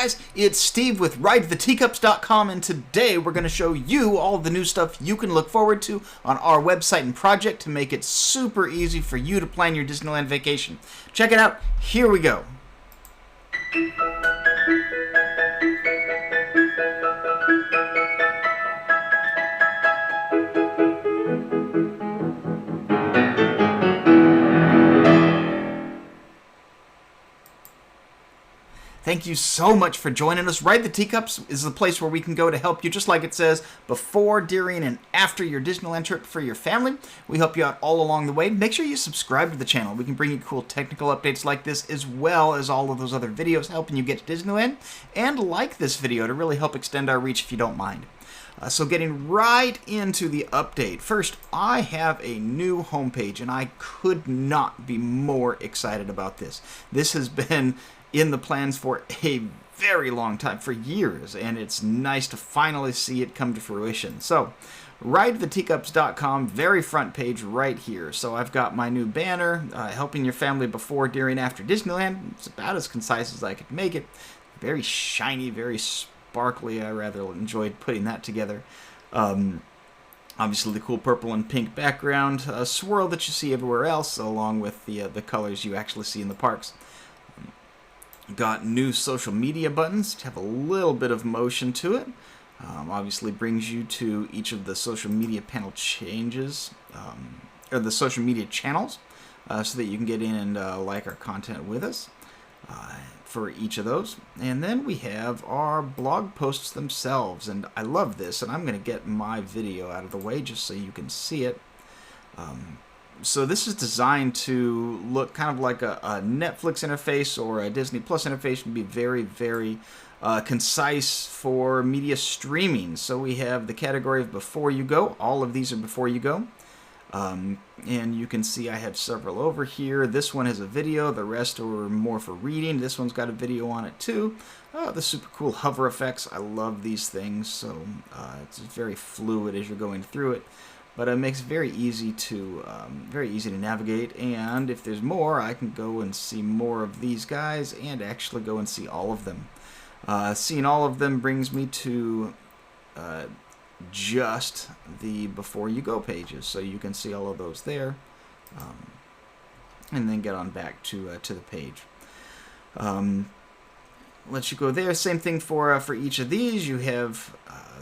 guys, it's Steve with RideTheTeacups.com, and today we're going to show you all the new stuff you can look forward to on our website and project to make it super easy for you to plan your Disneyland vacation. Check it out. Here we go. Thank you so much for joining us. Ride the Teacups is the place where we can go to help you, just like it says, before, during, and after your Disneyland trip for your family. We help you out all along the way. Make sure you subscribe to the channel. We can bring you cool technical updates like this, as well as all of those other videos helping you get to Disneyland. And like this video to really help extend our reach if you don't mind. So getting right into the update. First, I have a new homepage, and I could not be more excited about this. This has been in the plans for a very long time, for years, and it's nice to finally see it come to fruition. So, RideTheTeacups.com, very front page right here. So I've got my new banner, helping your family before, during, after Disneyland. It's about as concise as I could make it. Very shiny, very sparkly. I rather enjoyed putting that together. Obviously the cool purple and pink background swirl that you see everywhere else, along with the colors you actually see in the parks. Got new social media buttons to have a little bit of motion to it. Obviously brings you to each of the social media panel changes, or the social media channels, so that you can get in and like our content with us for each of those. And then we have our blog posts themselves, and I love this, and I'm going to get my video out of the way just so you can see it. So this is designed to look kind of like a Netflix interface or a Disney Plus interface, and be very, very concise for media streaming. So we have the category of before you go. All of these are before you go. And you can see I have several over here. This one has a video. The rest are more for reading. This one's got a video on it too. The super cool hover effects. I love these things. So it's very fluid as you're going through it. But it makes it very easy to navigate, and if there's more, I can go and see more of these guys and actually go and see all of them. Seeing all of them brings me to just the before you go pages, so you can see all of those there, and then get on back to the page. Let you go there. Same thing for each of these. You have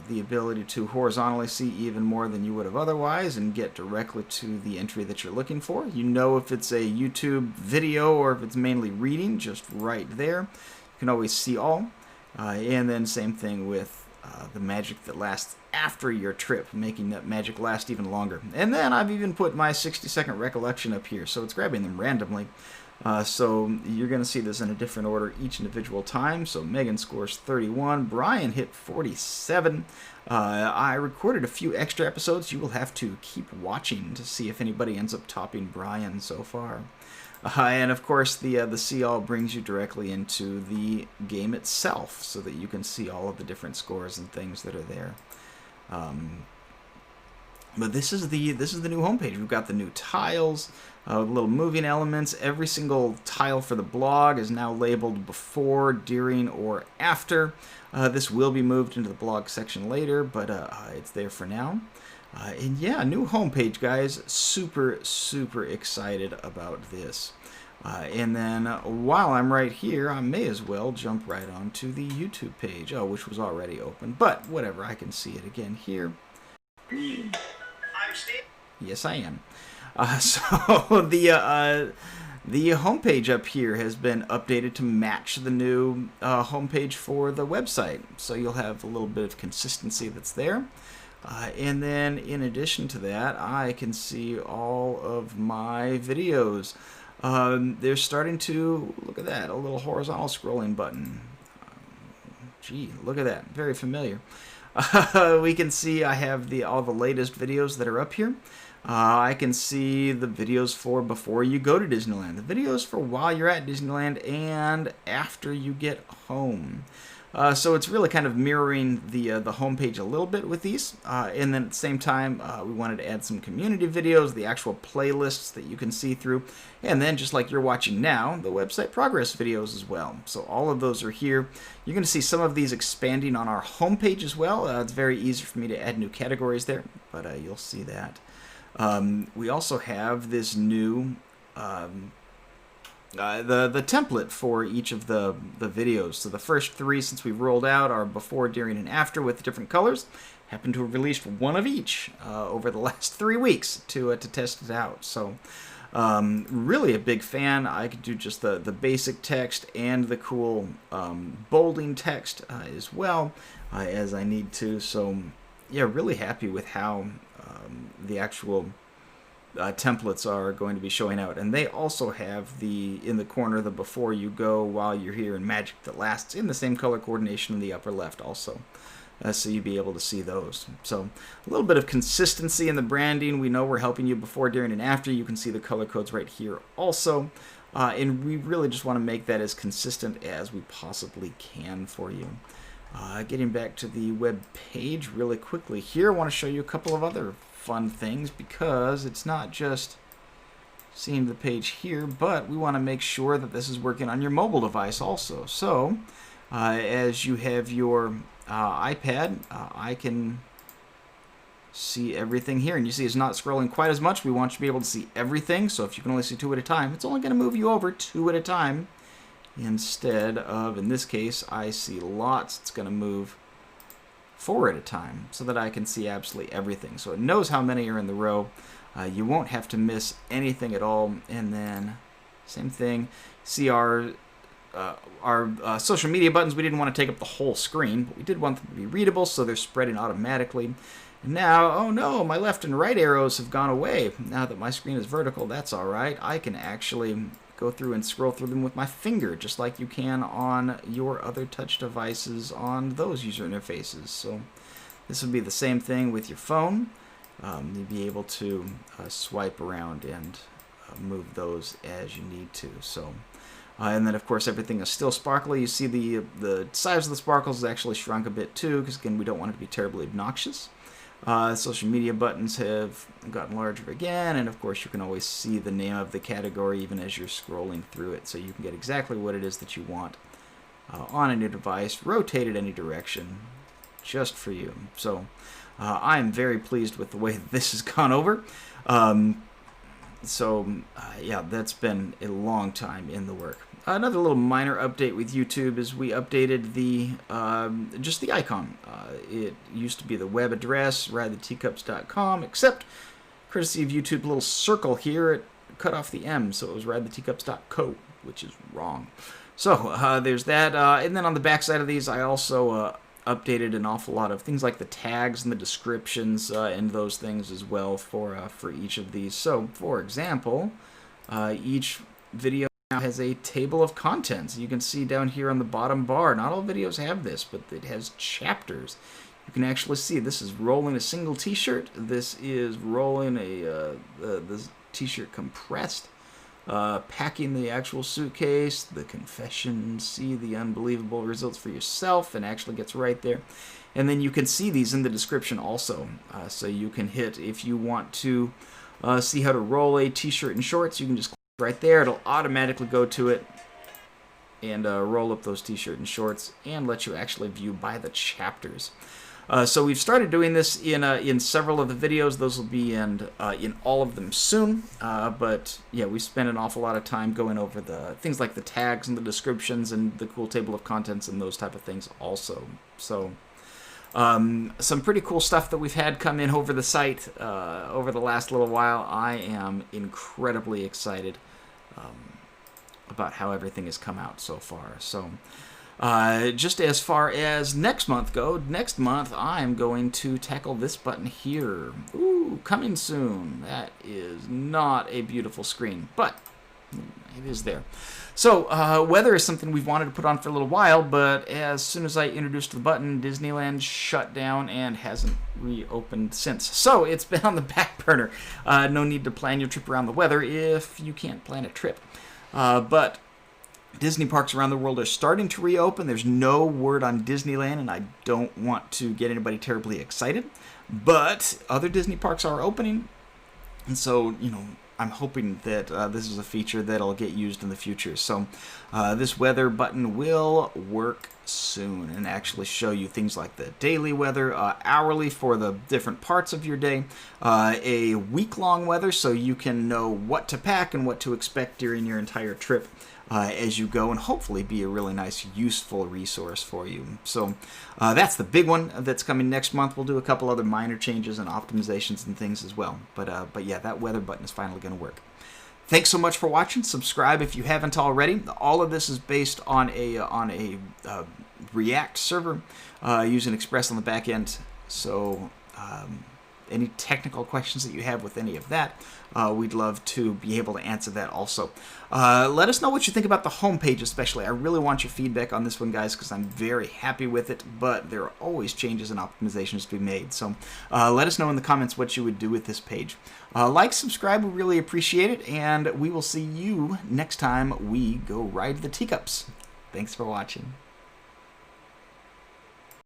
the ability to horizontally see even more than you would have otherwise and get directly to the entry that you're looking for. You know if it's a YouTube video or if it's mainly reading, just right there. You can always see all. And then same thing with the magic that lasts after your trip, making that magic last even longer. And then I've even put my 60 Second Recollection up here, so it's grabbing them randomly. So you're going to see this in a different order each individual time. So Megan scores 31. Brian hit 47. I recorded a few extra episodes. You will have to keep watching to see if anybody ends up topping Brian so far. And of course the see all brings you directly into the game itself, so that you can see all of the different scores and things that are there. But this is the new homepage. We've got the new tiles, little moving elements. Every single tile for the blog is now labeled before, during, or after. This will be moved into the blog section later, but it's there for now. And yeah, new homepage, guys. Super, super excited about this. And then while I'm right here, I may as well jump right onto the YouTube page, which was already open. But whatever, I can see it again here. Yes, I am. So the homepage up here has been updated to match the new homepage for the website. So you'll have a little bit of consistency that's there. And then in addition to that, I can see all of my videos. They're starting to, look at that, a little horizontal scrolling button. Gee, look at that, very familiar. We can see I have all the latest videos that are up here. I can see the videos for before you go to Disneyland, the videos for while you're at Disneyland and after you get home. So it's really kind of mirroring the homepage a little bit with these. And then at the same time, we wanted to add some community videos, the actual playlists that you can see through. And then, just like you're watching now, the website progress videos as well. So all of those are here. You're going to see some of these expanding on our homepage as well. It's very easy for me to add new categories there, but you'll see that. We also have this new the template for each of the videos. So the first 3, since we've rolled out, are before, during, and after with different colors. Happen to have released one of each over the last 3 weeks to test it out. So really a big fan. I could do just the basic text and the cool bolding text as well as I need to. So yeah, really happy with how the actual templates are going to be showing out. And they also have in the corner, the before you go, while you're here, and magic that lasts in the same color coordination in the upper left also. So you'll be able to see those. So a little bit of consistency in the branding. We know we're helping you before, during, and after. You can see the color codes right here also. And we really just want to make that as consistent as we possibly can for you. Getting back to the web page really quickly here, I want to show you a couple of other fun things, because it's not just seeing the page here, but we want to make sure that this is working on your mobile device also. So as you have your iPad, I can see everything here, and you see it's not scrolling quite as much. We want you to be able to see everything, so if you can only see 2 at a time, it's only going to move you over 2 at a time instead of, in this case, I see lots. It's going to move 4 at a time so that I can see absolutely everything. So it knows how many are in the row. You won't have to miss anything at all. And then same thing, see our social media buttons. We didn't want to take up the whole screen, but we did want them to be readable, so they're spreading automatically. And now, oh no, my left and right arrows have gone away. Now that my screen is vertical, that's all right. I can actually go through and scroll through them with my finger, just like you can on your other touch devices on those user interfaces. So this would be the same thing with your phone. You'll be able to swipe around and move those as you need to. So, and then of course everything is still sparkly. You see the size of the sparkles is actually shrunk a bit too, because again we don't want it to be terribly obnoxious. Social media buttons have gotten larger again, and of course you can always see the name of the category even as you're scrolling through it, so you can get exactly what it is that you want on a new device, rotated any direction, just for you. So I'm very pleased with the way this has gone over. Yeah, that's been a long time in the work. Another little minor update with YouTube is we updated just the icon. It used to be the web address, ridetheteacups.com, except courtesy of YouTube, a little circle here, it cut off the M, so it was ridetheteacups.co, which is wrong. So there's that. And then on the back side of these, I also updated an awful lot of things like the tags and the descriptions and those things as well for each of these. So, for example, each video now has a table of contents. You can see down here on the bottom bar, not all videos have this, but it has chapters. You can actually see this is rolling a single t-shirt. This is rolling the t-shirt compressed. Packing the actual suitcase, the confession, see the unbelievable results for yourself, and actually gets right there. And then you can see these in the description also. So you can hit, if you want to see how to roll a t-shirt and shorts, you can just click right there. It'll automatically go to it and roll up those t-shirt and shorts and let you actually view by the chapters. So we've started doing this in several of the videos. Those will be in all of them soon. But yeah, we spent an awful lot of time going over the things like the tags and the descriptions and the cool table of contents and those type of things also. So some pretty cool stuff that we've had come in over the site over the last little while. I am incredibly excited about how everything has come out so far. So just as far as next month I'm going to tackle this button here. Ooh, coming soon. That is not a beautiful screen, but it is there. So weather is something we've wanted to put on for a little while, but as soon as I introduced the button, Disneyland shut down and hasn't reopened since. So it's been on the back burner. No need to plan your trip around the weather if you can't plan a trip. But Disney parks around the world are starting to reopen. There's no word on Disneyland, and I don't want to get anybody terribly excited. But other Disney parks are opening, and so, I'm hoping that this is a feature that'll get used in the future. So this weather button will work soon and actually show you things like the daily weather, hourly for the different parts of your day, a week-long weather so you can know what to pack and what to expect during your entire trip as you go, and hopefully be a really nice, useful resource for you. So that's the big one that's coming next month. We'll do a couple other minor changes and optimizations and things as well. But yeah, that weather button is finally going to work. Thanks so much for watching. Subscribe if you haven't already. All of this is based on a React server using Express on the back end. So any technical questions that you have with any of that, we'd love to be able to answer that also. Let us know what you think about the homepage especially. I really want your feedback on this one, guys, because I'm very happy with it, but there are always changes and optimizations to be made. So let us know in the comments what you would do with this page. Like, subscribe, we really appreciate it, and we will see you next time we go ride the Teacups. Thanks for watching.